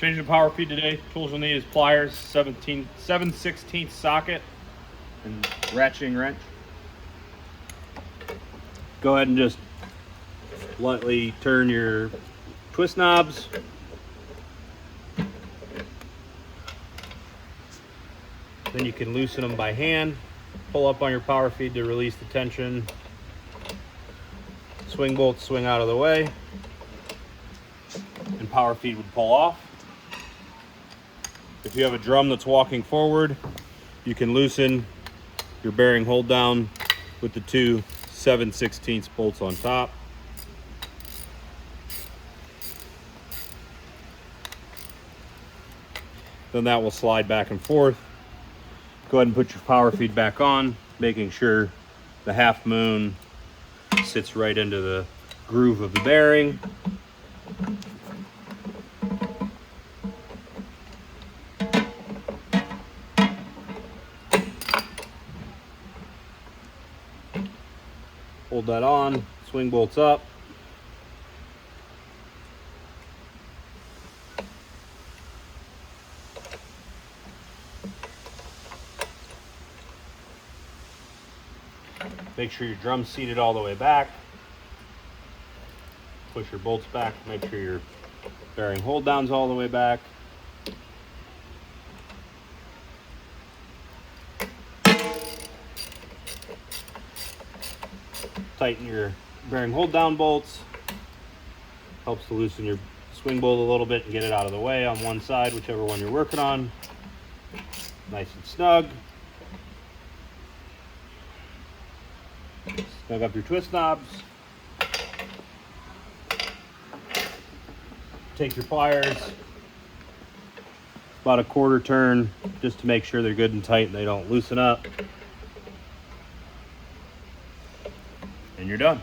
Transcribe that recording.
Changing the power feed today. Tools you'll need is pliers, 7/16 socket, and ratcheting wrench. Go ahead and just lightly turn your twist knobs. Then you can loosen them by hand. Pull up on your power feed to release the tension. Swing bolts swing out of the way, and power feed would pull off. If you have a drum that's walking forward, you can loosen your bearing hold down with the two 7/16 bolts on top. Then that will slide back and forth. Go ahead and put your power feed back on, making sure the half moon sits right into the groove of the bearing. Hold that on, swing bolts up. Make sure your drum's seated all the way back. Push your bolts back, make sure your bearing hold down's all the way back. Tighten your bearing hold down bolts. Helps to loosen your swing bolt a little bit and get it out of the way on one side, whichever one you're working on. Nice and snug. Snug up your twist knobs. Take your pliers, about a quarter turn, just to make sure they're good and tight and they don't loosen up. And you're done.